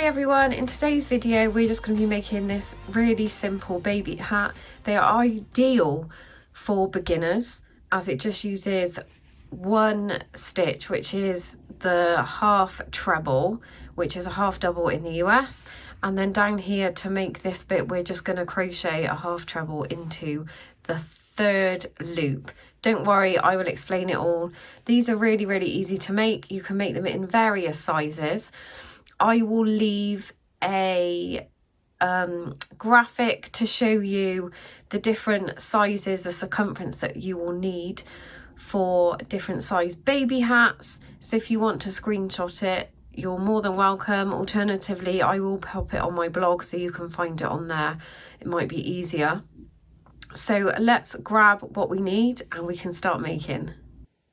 everyone, in today's video we're just going to be making this really simple baby hat. They are ideal for beginners as it just uses one stitch, which is the half treble, which is a half double in the US, and then down here to make this bit we're just going to crochet a half treble into the third loop. Don't worry, I will explain it all. These are really easy to make. You can make them in various sizes. I will leave a graphic to show you the different sizes, the circumference that you will need for different size baby hats. So if you want to screenshot it, you're more than welcome. Alternatively, I will pop it on my blog so you can find it on there. It might be easier. So let's grab what we need and we can start making.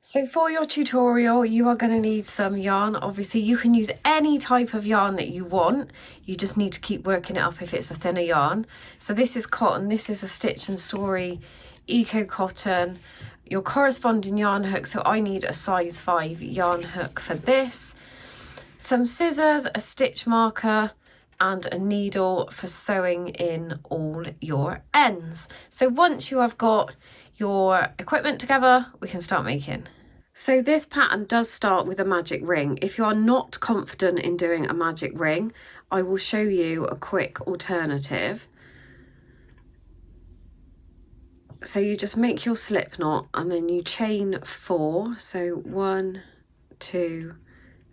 So for your tutorial, you are going to need some yarn. Obviously, you can use any type of yarn that you want. You just need to keep working it up if it's a thinner yarn. So this is cotton. This is a Stitch and Story Eco Cotton. Your corresponding yarn hook. So I need a size 5 yarn hook for this. Some scissors, a stitch marker, and a needle for sewing in all your ends. So once you have got your equipment together, we can start making. So this pattern does start with a magic ring. If you are not confident in doing a magic ring, I will show you a quick alternative. So you just make your slip knot and then you chain 4. So 1, 2,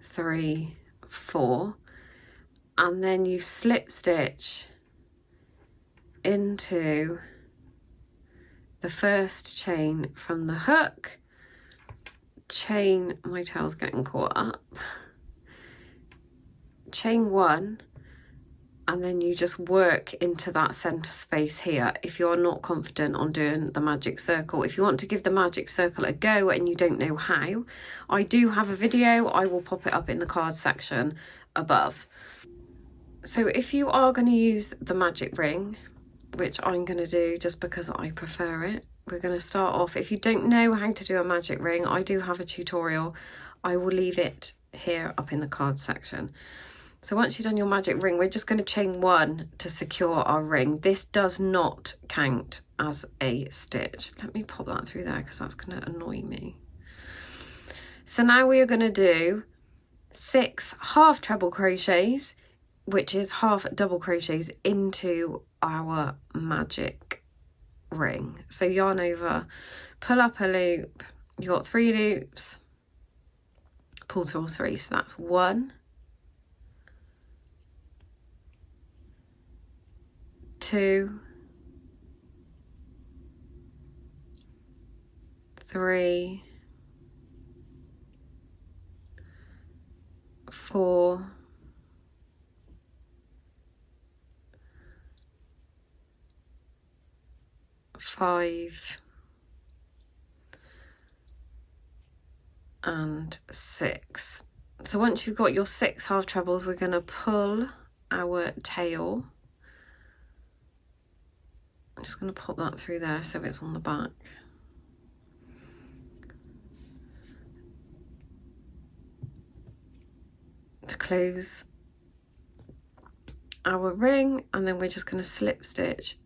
3, 4. And then you slip stitch into the first chain from the hook, chain, my tail's getting caught up, chain 1, and then you just work into that center space here. If you're not confident on doing the magic circle, if you want to give the magic circle a go and you don't know how, I do have a video. I will pop it up in the card section above. So if you are going to use the magic ring, which I'm going to do just because I prefer it, we're going to start off. If you don't know how to do a magic ring, I do have a tutorial. I will leave it here up in the card section. So once you've done your magic ring, we're just going to chain 1 to secure our ring. This does not count as a stitch. Let me pop that through there because that's going to annoy me. So now we are going to do 6 half treble crochets, which is half double crochets into our magic ring. So yarn over, pull up a loop, you got 3 loops, pull to all 3, so that's 1, 2, 3, 4, 5 and 6. So once you've got your 6 half trebles, we're going to pull our tail. I'm just going to pop that through there so it's on the back. To close our ring, and then we're just going to slip stitch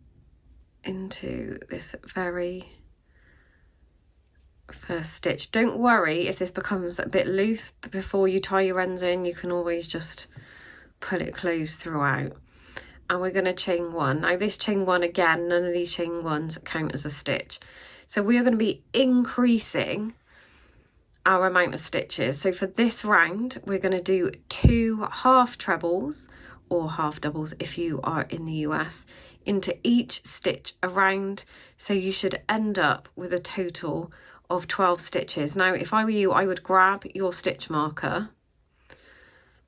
into this very first stitch. Don't worry if this becomes a bit loose before you tie your ends in. You can always just pull it closed throughout. And we're going to chain 1. Now this chain 1, again, none of these chain 1s count as a stitch. So we are going to be increasing our amount of stitches. So for this round, we're going to do 2 half trebles or half doubles if you are in the US into each stitch around. So you should end up with a total of 12 stitches. Now, if I were you, I would grab your stitch marker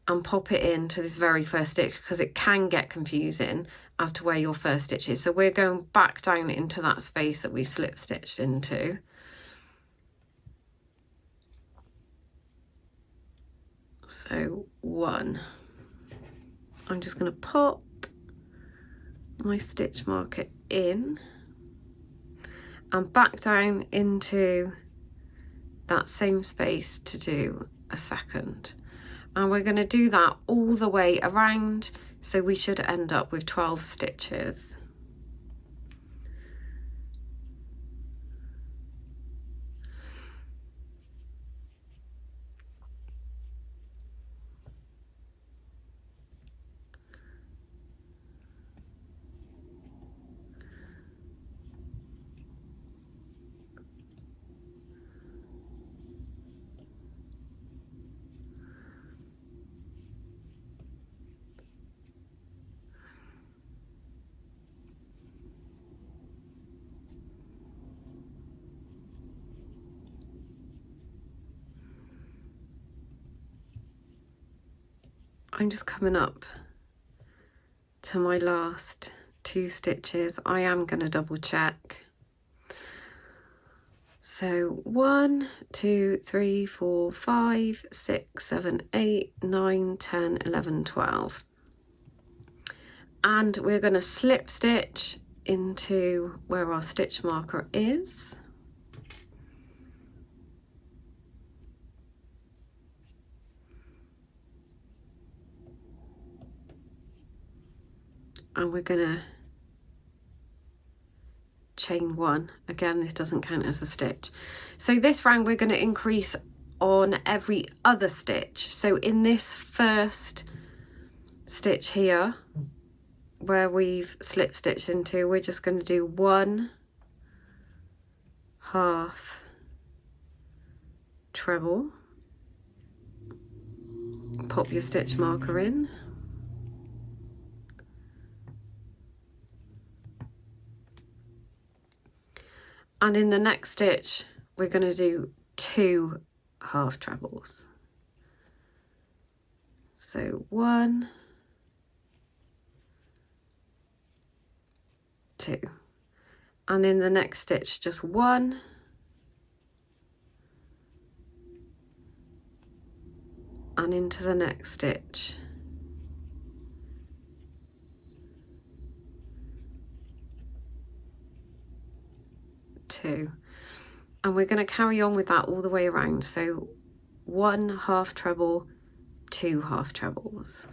and pop it into this very first stitch because it can get confusing as to where your first stitch is. So we're going back down into that space that we slip stitched into. So 1. I'm just going to pop my stitch marker in and back down into that same space to do a second. And we're going to do that all the way around, so we should end up with 12 stitches. I'm just coming up to my last 2 stitches. I am going to double check. So 1, 2, 3, 4, 5, 6, 7, 8, 9, 10, 11, 12. And we're going to slip stitch into where our stitch marker is. And we're going to chain 1. Again, this doesn't count as a stitch. So this round we're going to increase on every other stitch. So in this first stitch here, where we've slip stitched into, we're just going to do 1 half treble, pop your stitch marker in, and in the next stitch we're going to do 2 half trebles. So 1, 2, and in the next stitch just 1, and into the next stitch 2, and we're going to carry on with that all the way around. So 1 half treble, 2 half trebles.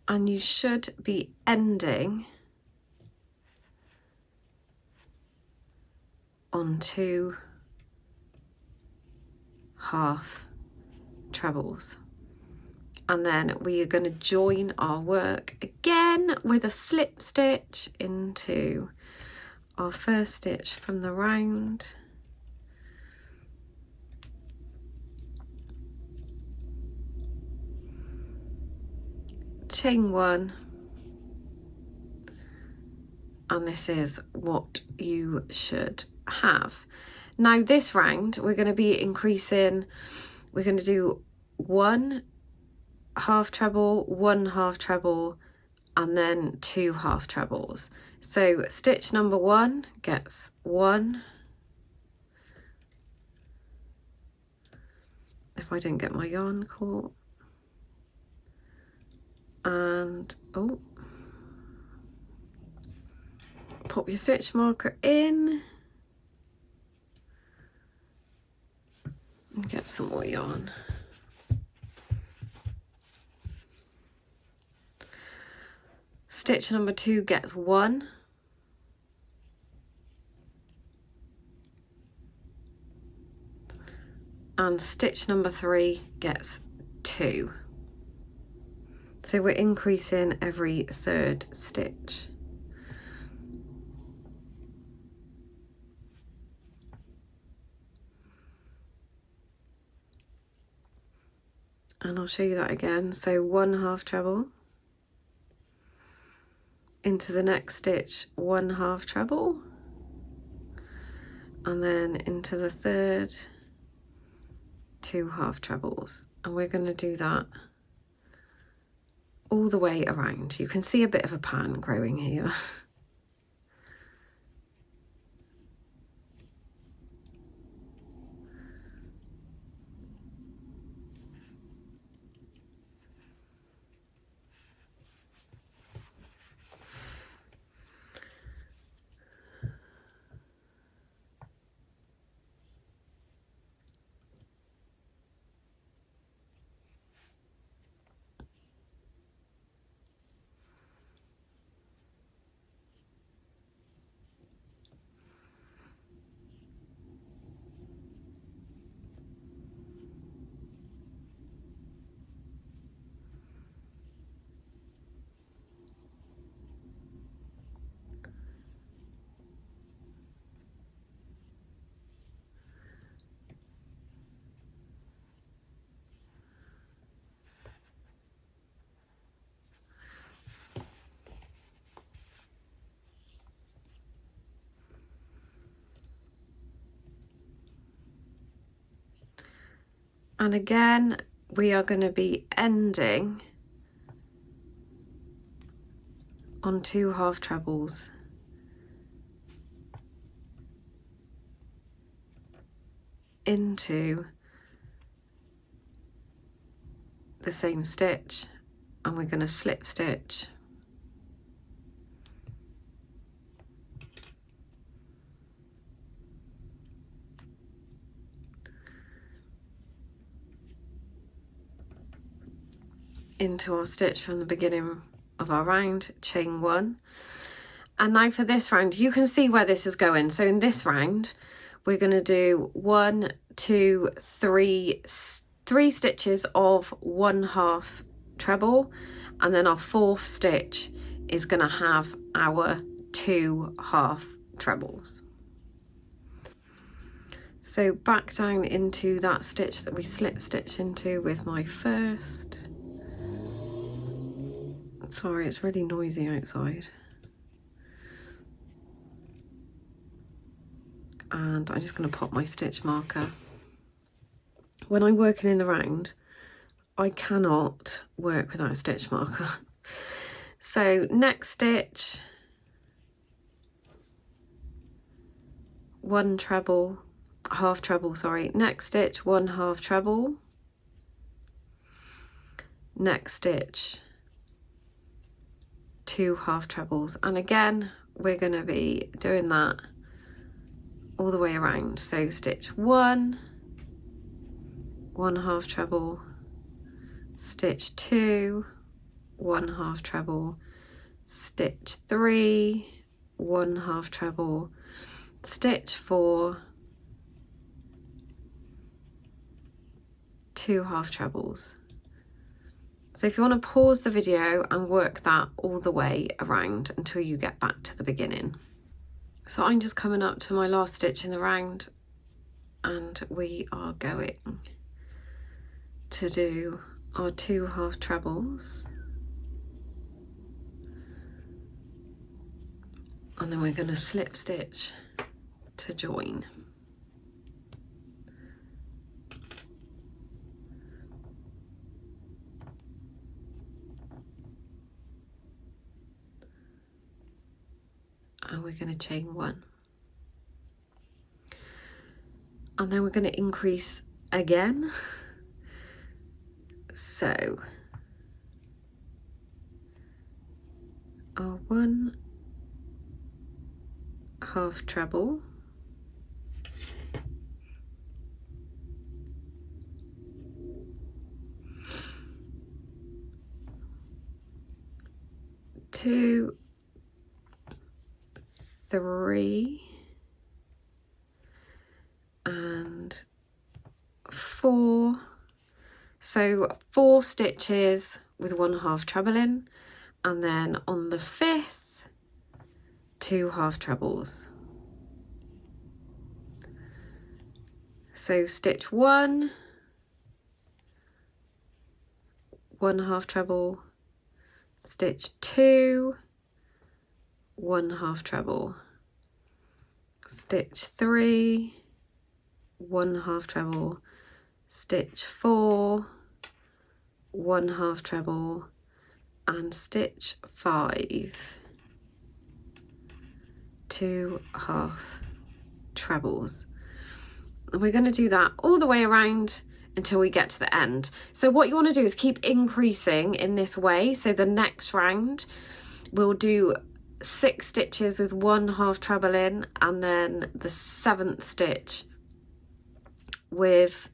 And you should be ending on 2 half trebles. And then we are going to join our work again with a slip stitch into our first stitch from the round. Chain 1, and this is what you should have. Now this round we're going to be increasing, we're going to do 1 half treble, 1 half treble, and then 2 half trebles. So stitch number 1 gets 1, if I don't get my yarn caught, and pop your stitch marker in and get some more yarn. Stitch number 2 gets 1, and stitch number 3 gets 2. So we're increasing every 3rd stitch. and I'll show you that again. So 1 half treble, into the next stitch 1 half treble, and then into the third 2 half trebles, and we're going to do that all the way around. You can see a bit of a pattern growing here. And again, we are going to be ending on 2 half trebles into the same stitch, and we're going to slip stitch into our stitch from the beginning of our round, chain 1. And now for this round, you can see where this is going. So in this round, we're going to do 1, 2, 3 stitches of 1 half treble, and then our 4th stitch is going to have our 2 half trebles. So back down into that stitch that we slip stitched into with my first. Sorry, it's really noisy outside. And I'm just going to pop my stitch marker. When I'm working in the round, I cannot work without a stitch marker. So next stitch, 1 treble, half treble, sorry. Next stitch, 1 half treble. Next stitch, 2 half trebles, and again we're going to be doing that all the way around. So stitch 1, 1 half treble, stitch 2, 1 half treble, stitch 3, 1 half treble, stitch 4, 2 half trebles. So if you want to pause the video and work that all the way around until you get back to the beginning. So I'm just coming up to my last stitch in the round, and we are going to do our 2 half trebles, and then we're going to slip stitch to join. And we're going to chain 1, and then we're going to increase again. So our 1 half treble, two, 3 and 4. So 4 stitches with 1 half treble in, and then on the 5th 2 half trebles. So stitch 1, 1 half treble, stitch 2, 1 half treble, stitch 3, 1 half treble, stitch 4, 1 half treble, and stitch 5, 2 half trebles. And we're going to do that all the way around until we get to the end. So what you want to do is keep increasing in this way. So the next round we'll do 6 stitches with 1 half treble in, and then the 7th stitch with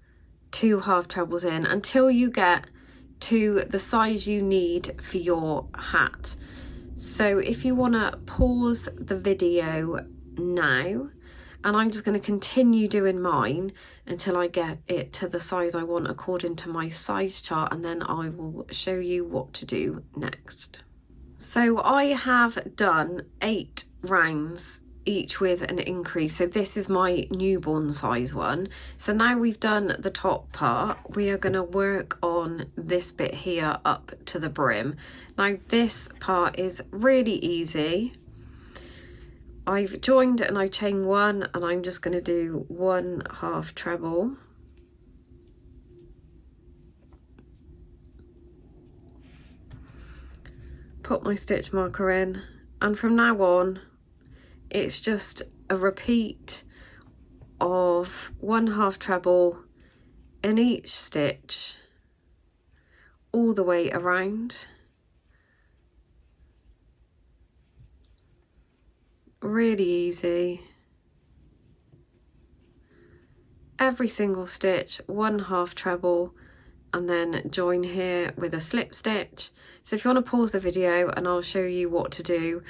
2 half trebles in, until you get to the size you need for your hat. So if you want to pause the video now, and I'm just going to continue doing mine until I get it to the size I want according to my size chart, and then I will show you what to do next. So I have done 8 rounds, each with an increase. So this is my newborn size one. So now we've done the top part, we are going to work on this bit here up to the brim. Now this part is really easy. I've joined and I chain 1, and I'm just going to do 1 half treble, put my stitch marker in, and from now on it's just a repeat of 1 half treble in each stitch all the way around. Really easy. Every single stitch 1 half treble, and then join here with a slip stitch. So if you want to pause the video and I'll show you what to do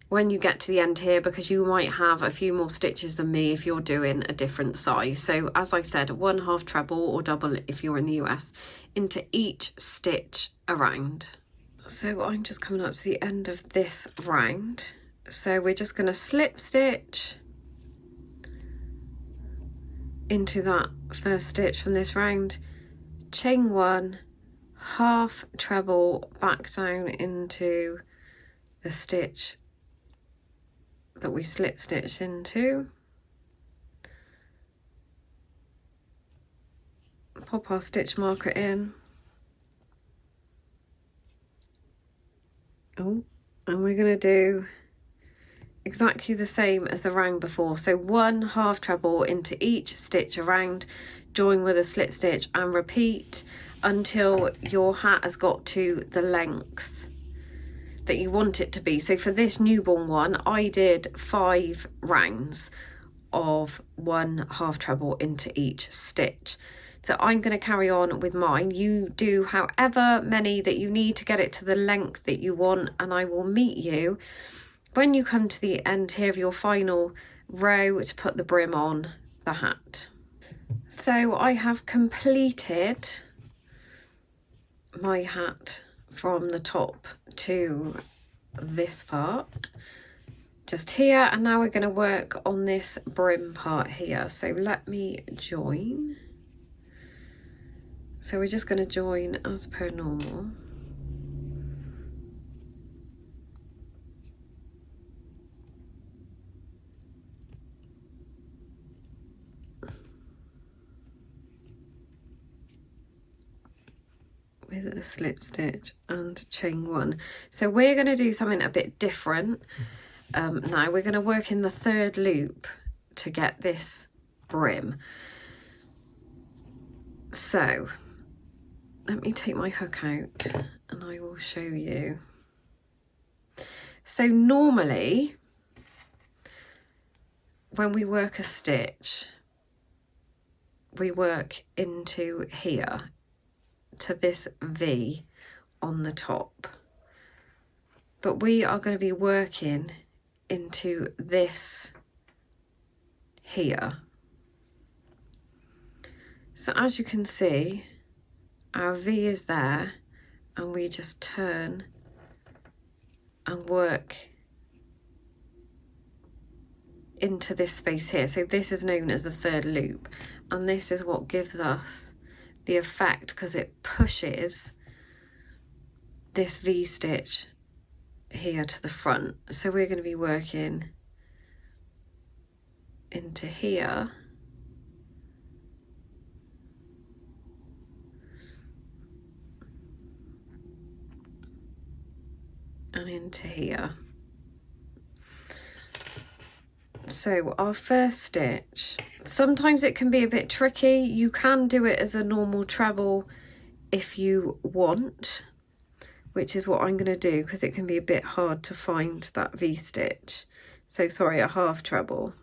when you get to the end here, because you might have a few more stitches than me if you're doing a different size. So as I said, 1 half treble or double if you're in the US into each stitch around. So I'm just coming up to the end of this round. So we're just going to slip stitch into that first stitch from this round, chain 1, half treble back down into the stitch that we slip stitched into, pop our stitch marker in, and we're going to do exactly the same as the round before. So 1 half treble into each stitch around, join with a slip stitch, and repeat until your hat has got to the length that you want it to be. So for this newborn one, I did 5 rounds of 1 half treble into each stitch. So I'm going to carry on with mine. You do however many that you need to get it to the length that you want, and I will meet you when you come to the end here of your final row to put the brim on the hat. So I have completed my hat from the top to this part just here, and now we're going to work on this brim part here. So let me join. So we're just going to join as per normal. With a slip stitch and chain 1. So we're going to do something a bit different. Now we're going to work in the 3rd loop to get this brim. So let me take my hook out and I will show you. So normally when we work a stitch, we work into here to this V on the top, but we are going to be working into this here. So as you can see, our V is there, and we just turn and work into this space here. So this is known as the 3rd loop, and this is what gives us the effect, because it pushes this V-stitch here to the front. So we're going to be working into here, and into here. So our first stitch, sometimes it can be a bit tricky. You can do it as a normal treble if you want, which is what I'm going to do, because it can be a bit hard to find that V-stitch. So sorry, a half treble.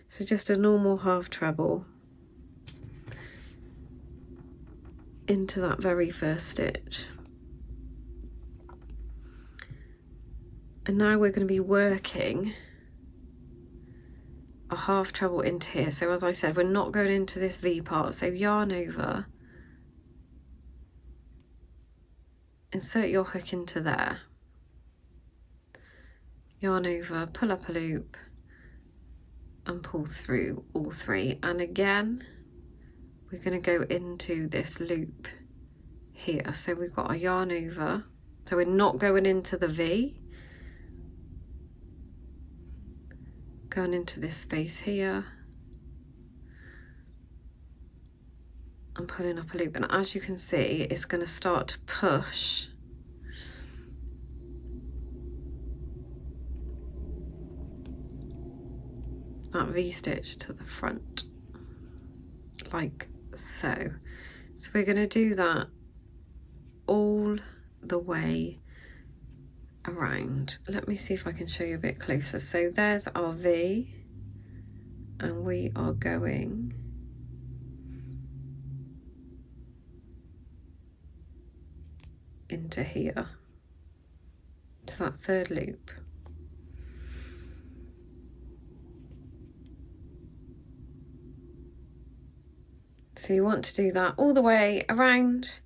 So just a normal half treble into that very first stitch. And now we're going to be working a half treble into here. So as I said, we're not going into this V part, so yarn over, insert your hook into there, yarn over, pull up a loop and pull through all three. And again, we're going to go into this loop here. So we've got a yarn over, so we're not going into the V, going into this space here and pulling up a loop. And as you can see, it's going to start to push that V-stitch to the front, like so. So we're going to do that all the way around. Let me see if I can show you a bit closer. So there's our V, and we are going into here to that third loop. So you want to do that all the way around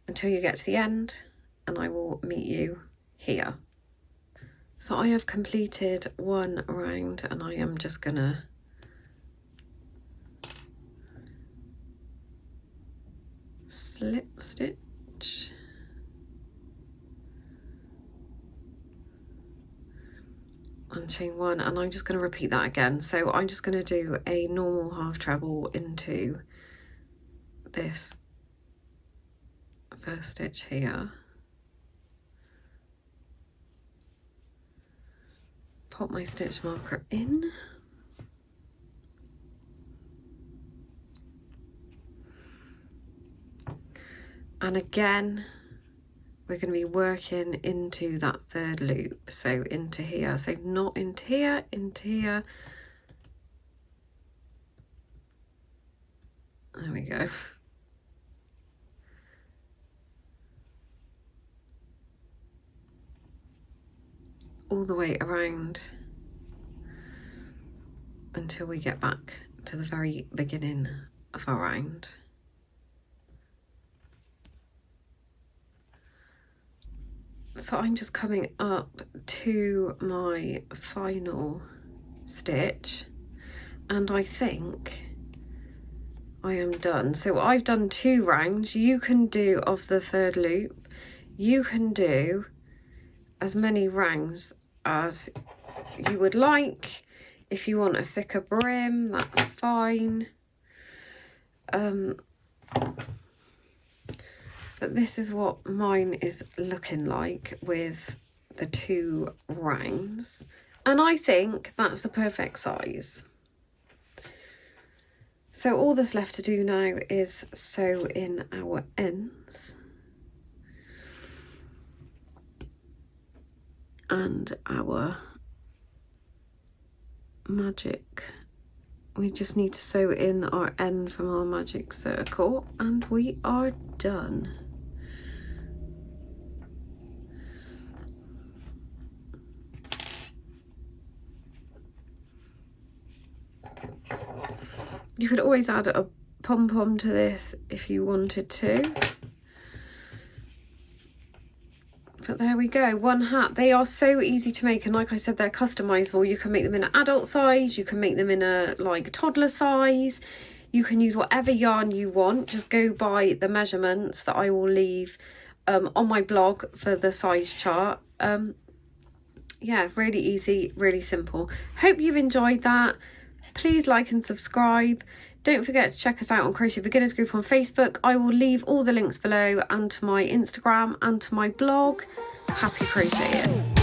until you get to the end, and I will meet you here. So I have completed one round, and I am just gonna slip stitch and chain one, and I'm just going to repeat that again. So I'm just going to do a normal half treble into this first stitch here, pop my stitch marker in, and again we're going to be working into that third loop, so into here, so not into here, into here. There we go. All the way around until we get back to the very beginning of our round. So I'm just coming up to my final stitch, and I think I am done. So I've done 2 rounds. You can do of the third loop, you can do as many rounds as you would like. If you want a thicker brim, that's fine. But this is what mine is looking like with the 2 rounds, and I think that's the perfect size. So all that's left to do now is sew in our ends and our magic. We just need to sew in our end from our magic circle, and we are done. You could always add a pom-pom to this if you wanted to. But there we go, one hat. They are so easy to make, and like I said, they're customizable. You can make them in an adult size, you can make them in a like toddler size. You can use whatever yarn you want. Just go by the measurements that I will leave on my blog for the size chart. Yeah, really easy, really simple. Hope you've enjoyed that. Please like and subscribe. Don't forget to check us out on Crochet Beginners Group on Facebook. I will leave all the links below, and to my Instagram and to my blog. Happy crocheting.